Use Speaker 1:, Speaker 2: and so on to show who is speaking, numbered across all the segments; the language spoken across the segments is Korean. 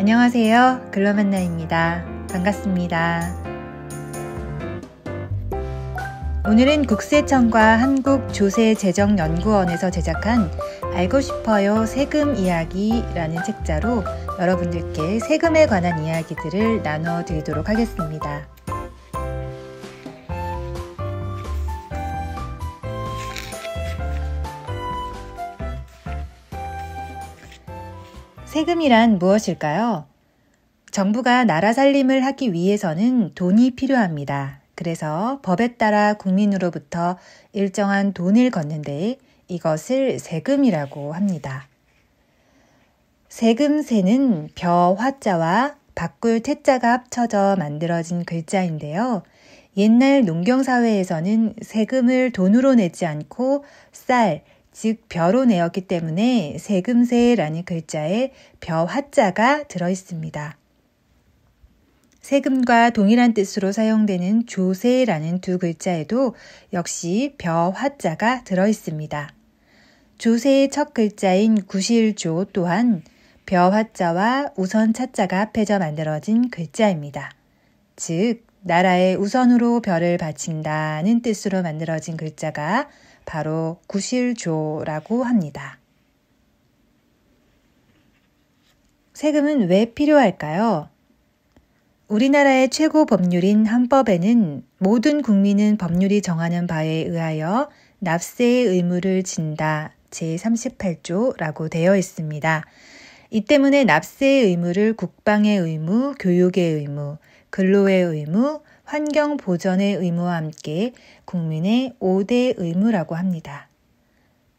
Speaker 1: 안녕하세요. 글로만나입니다. 반갑습니다. 오늘은 국세청과 한국조세재정연구원에서 제작한 알고 싶어요 세금 이야기라는 책자로 여러분들께 세금에 관한 이야기들을 나눠 드리도록 하겠습니다. 세금이란 무엇일까요? 정부가 나라 살림을 하기 위해서는 돈이 필요합니다. 그래서 법에 따라 국민으로부터 일정한 돈을 걷는데 이것을 세금이라고 합니다. 세금세는 벼 화자와 바꿀 태자가 합쳐져 만들어진 글자인데요. 옛날 농경사회에서는 세금을 돈으로 내지 않고 쌀, 즉 벼로 내었기 때문에 세금세라는 글자에 벼 화자가 들어있습니다. 세금과 동일한 뜻으로 사용되는 조세라는 두 글자에도 역시 벼 화자가 들어있습니다. 조세의 첫 글자인 구실조 또한 벼 화자와 우선 차자가 합해져 만들어진 글자입니다. 즉 나라의 우선으로 벼를 바친다는 뜻으로 만들어진 글자가 바로 구실조라고 합니다. 세금은 왜 필요할까요? 우리나라의 최고 법률인 헌법에는 모든 국민은 법률이 정하는 바에 의하여 납세의 의무를 진다 제38조라고 되어 있습니다. 이 때문에 납세의 의무를 국방의 의무, 교육의 의무, 근로의 의무, 환경 보전의 의무와 함께 국민의 5대 의무라고 합니다.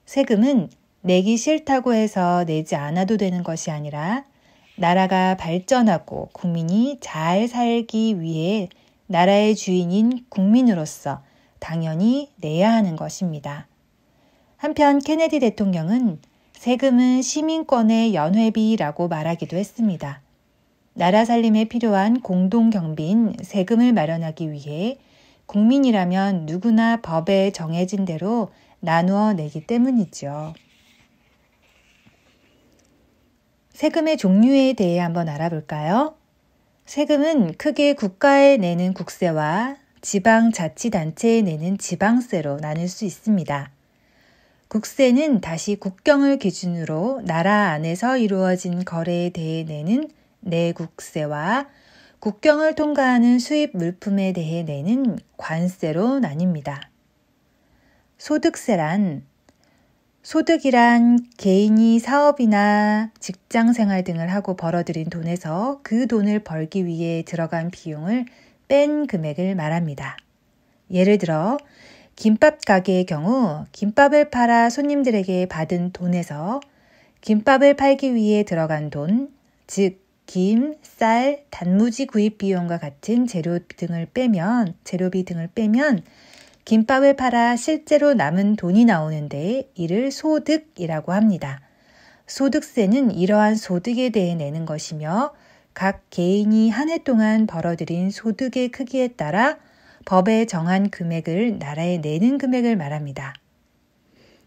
Speaker 1: 세금은 내기 싫다고 해서 내지 않아도 되는 것이 아니라 나라가 발전하고 국민이 잘 살기 위해 나라의 주인인 국민으로서 당연히 내야 하는 것입니다. 한편 케네디 대통령은 세금은 시민권의 연회비라고 말하기도 했습니다. 나라 살림에 필요한 공동경비인 세금을 마련하기 위해 국민이라면 누구나 법에 정해진 대로 나누어 내기 때문이죠. 세금의 종류에 대해 한번 알아볼까요? 세금은 크게 국가에 내는 국세와 지방자치단체에 내는 지방세로 나눌 수 있습니다. 국세는 다시 국경을 기준으로 나라 안에서 이루어진 거래에 대해 내는 내국세와 국경을 통과하는 수입 물품에 대해 내는 관세로 나뉩니다. 소득이란 개인이 사업이나 직장생활 등을 하고 벌어들인 돈에서 그 돈을 벌기 위해 들어간 비용을 뺀 금액을 말합니다. 예를 들어 김밥 가게의 경우 김밥을 팔아 손님들에게 받은 돈에서 김밥을 팔기 위해 들어간 돈, 즉 김, 쌀, 단무지 구입 비용과 같은 재료비 등을 빼면 김밥을 팔아 실제로 남은 돈이 나오는데 이를 소득이라고 합니다. 소득세는 이러한 소득에 대해 내는 것이며 각 개인이 한 해 동안 벌어들인 소득의 크기에 따라 법에 정한 금액을 나라에 내는 금액을 말합니다.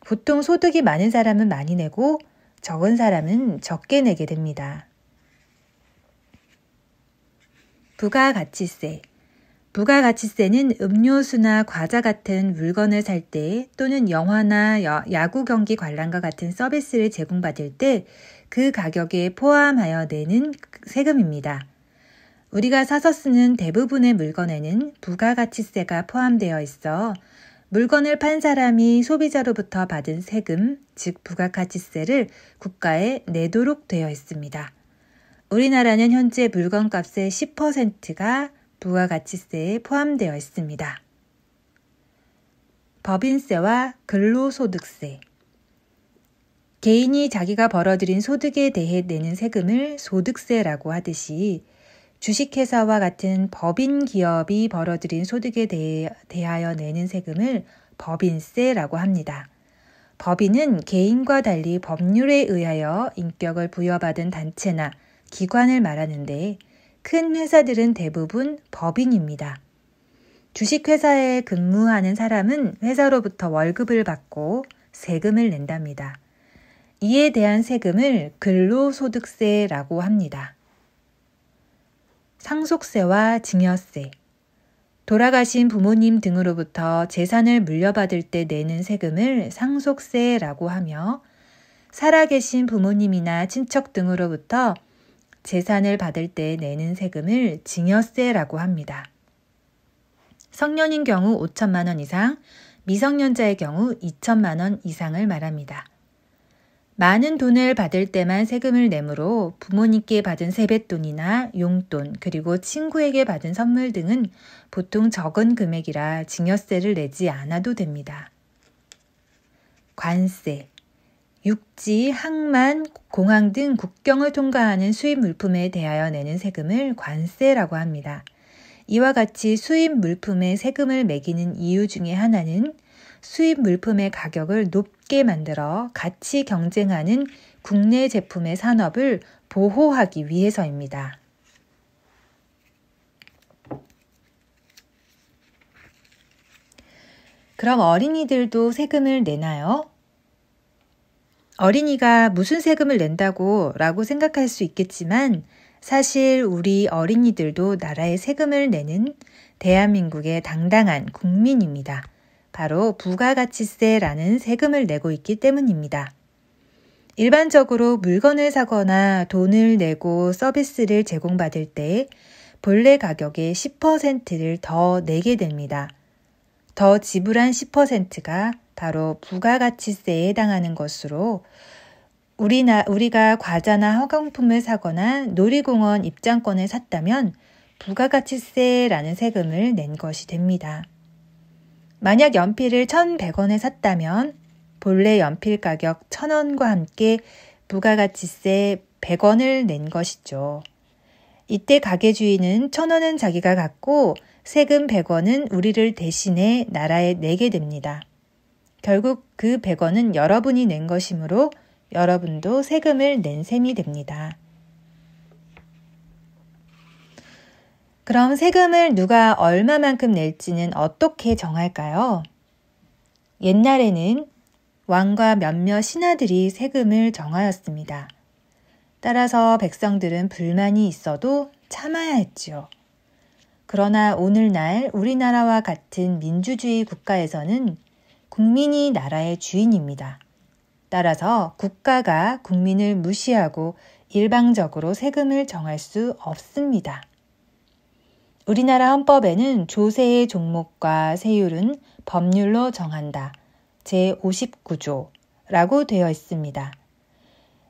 Speaker 1: 보통 소득이 많은 사람은 많이 내고 적은 사람은 적게 내게 됩니다. 부가가치세. 부가가치세는 음료수나 과자 같은 물건을 살 때 또는 영화나 야구 경기 관람과 같은 서비스를 제공받을 때 그 가격에 포함하여 내는 세금입니다. 우리가 사서 쓰는 대부분의 물건에는 부가가치세가 포함되어 있어 물건을 판 사람이 소비자로부터 받은 세금, 즉 부가가치세를 국가에 내도록 되어 있습니다. 우리나라는 현재 물건값의 10%가 부가가치세에 포함되어 있습니다. 법인세와 근로소득세. 개인이 자기가 벌어들인 소득에 대해 내는 세금을 소득세라고 하듯이 주식회사와 같은 법인 기업이 벌어들인 소득에 대하여 내는 세금을 법인세라고 합니다. 법인은 개인과 달리 법률에 의하여 인격을 부여받은 단체나 기관을 말하는데 큰 회사들은 대부분 법인입니다. 주식회사에 근무하는 사람은 회사로부터 월급을 받고 세금을 낸답니다. 이에 대한 세금을 근로소득세라고 합니다. 상속세와 증여세. 돌아가신 부모님 등으로부터 재산을 물려받을 때 내는 세금을 상속세라고 하며 살아계신 부모님이나 친척 등으로부터 재산을 받을 때 내는 세금을 증여세라고 합니다. 성년인 경우 5천만 원 이상, 미성년자의 경우 2천만 원 이상을 말합니다. 많은 돈을 받을 때만 세금을 내므로 부모님께 받은 세뱃돈이나 용돈 그리고 친구에게 받은 선물 등은 보통 적은 금액이라 증여세를 내지 않아도 됩니다. 관세. 육지, 항만, 공항 등 국경을 통과하는 수입 물품에 대하여 내는 세금을 관세라고 합니다. 이와 같이 수입 물품에 세금을 매기는 이유 중에 하나는 수입 물품의 가격을 높게 만들어 같이 경쟁하는 국내 제품의 산업을 보호하기 위해서입니다. 그럼 어린이들도 세금을 내나요? 어린이가 무슨 세금을 낸다고 라고 생각할 수 있겠지만 사실 우리 어린이들도 나라에 세금을 내는 대한민국의 당당한 국민입니다. 바로 부가가치세라는 세금을 내고 있기 때문입니다. 일반적으로 물건을 사거나 돈을 내고 서비스를 제공받을 때 본래 가격의 10%를 더 내게 됩니다. 더 지불한 10%가 바로 부가가치세에 해당하는 것으로 우리가 과자나 화장품을 사거나 놀이공원 입장권을 샀다면 부가가치세라는 세금을 낸 것이 됩니다. 만약 연필을 1,100원에 샀다면 본래 연필 가격 1,000원과 함께 부가가치세 100원을 낸 것이죠. 이때 가게주인은 1,000원은 자기가 갖고 세금 100원은 우리를 대신해 나라에 내게 됩니다. 결국 그 100원은 여러분이 낸 것이므로 여러분도 세금을 낸 셈이 됩니다. 그럼 세금을 누가 얼마만큼 낼지는 어떻게 정할까요? 옛날에는 왕과 몇몇 신하들이 세금을 정하였습니다. 따라서 백성들은 불만이 있어도 참아야 했지요. 그러나 오늘날 우리나라와 같은 민주주의 국가에서는 국민이 나라의 주인입니다. 따라서 국가가 국민을 무시하고 일방적으로 세금을 정할 수 없습니다. 우리나라 헌법에는 조세의 종목과 세율은 법률로 정한다. 제59조라고 되어 있습니다.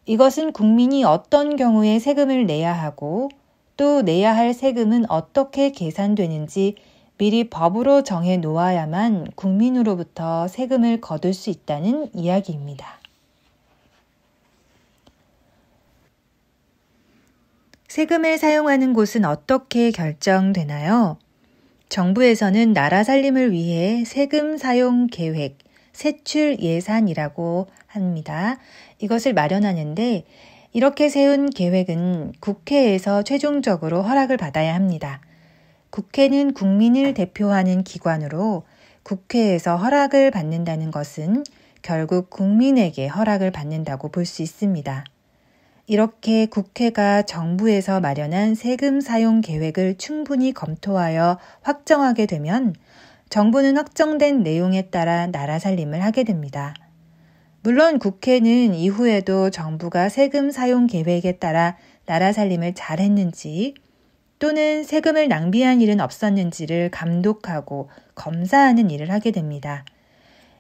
Speaker 1: 이것은 국민이 어떤 경우에 세금을 내야 하고 또 내야 할 세금은 어떻게 계산되는지 미리 법으로 정해 놓아야만 국민으로부터 세금을 거둘 수 있다는 이야기입니다. 세금을 사용하는 곳은 어떻게 결정되나요? 정부에서는 나라 살림을 위해 세금 사용 계획, 세출 예산이라고 합니다. 이것을 마련하는데 이렇게 세운 계획은 국회에서 최종적으로 허락을 받아야 합니다. 국회는 국민을 대표하는 기관으로 국회에서 허락을 받는다는 것은 결국 국민에게 허락을 받는다고 볼 수 있습니다. 이렇게 국회가 정부에서 마련한 세금 사용 계획을 충분히 검토하여 확정하게 되면 정부는 확정된 내용에 따라 나라 살림을 하게 됩니다. 물론 국회는 이후에도 정부가 세금 사용 계획에 따라 나라 살림을 잘했는지 또는 세금을 낭비한 일은 없었는지를 감독하고 검사하는 일을 하게 됩니다.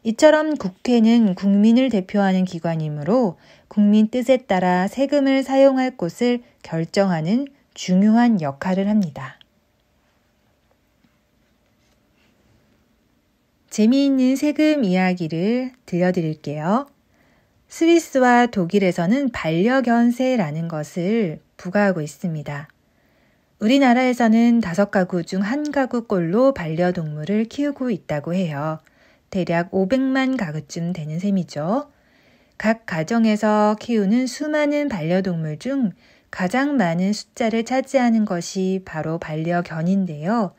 Speaker 1: 이처럼 국회는 국민을 대표하는 기관이므로 국민 뜻에 따라 세금을 사용할 곳을 결정하는 중요한 역할을 합니다. 재미있는 세금 이야기를 들려드릴게요. 스위스와 독일에서는 반려견세라는 것을 부과하고 있습니다. 우리나라에서는 5가구 중 1가구꼴로 반려동물을 키우고 있다고 해요. 대략 500만 가구쯤 되는 셈이죠. 각 가정에서 키우는 수많은 반려동물 중 가장 많은 숫자를 차지하는 것이 바로 반려견인데요.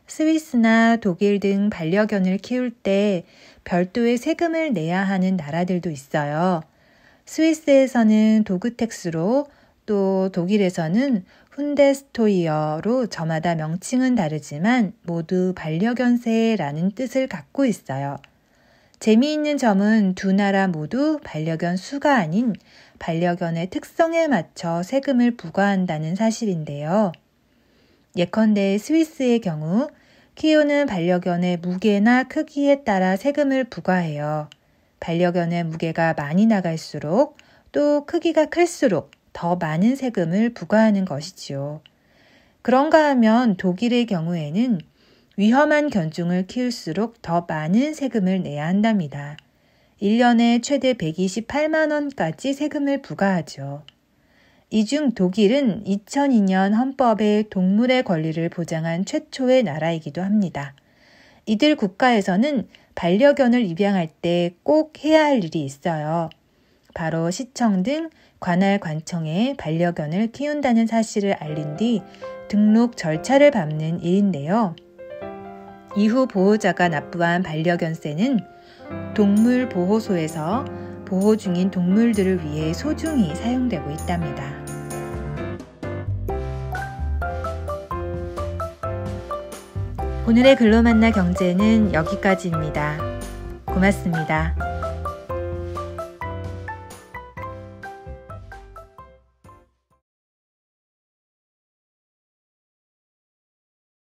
Speaker 1: 스위스나 독일 등 반려견을 키울 때 별도의 세금을 내야 하는 나라들도 있어요. 스위스에서는 도그택스로 또 독일에서는 훈데스토이어로 저마다 명칭은 다르지만 모두 반려견새라는 뜻을 갖고 있어요. 재미있는 점은 두 나라 모두 반려견 수가 아닌 반려견의 특성에 맞춰 세금을 부과한다는 사실인데요. 예컨대 스위스의 경우 키우는 반려견의 무게나 크기에 따라 세금을 부과해요. 반려견의 무게가 많이 나갈수록 또 크기가 클수록 더 많은 세금을 부과하는 것이지요. 그런가 하면 독일의 경우에는 위험한 견종을 키울수록 더 많은 세금을 내야 한답니다. 1년에 최대 128만 원까지 세금을 부과하죠. 이 중 독일은 2002년 헌법에 동물의 권리를 보장한 최초의 나라이기도 합니다. 이들 국가에서는 반려견을 입양할 때 꼭 해야 할 일이 있어요. 바로 시청 등 관할 관청에 반려견을 키운다는 사실을 알린 뒤 등록 절차를 밟는 일인데요. 이후 보호자가 납부한 반려견세는 동물보호소에서 보호 중인 동물들을 위해 소중히 사용되고 있답니다. 오늘의 글로 만나 경제는 여기까지입니다. 고맙습니다.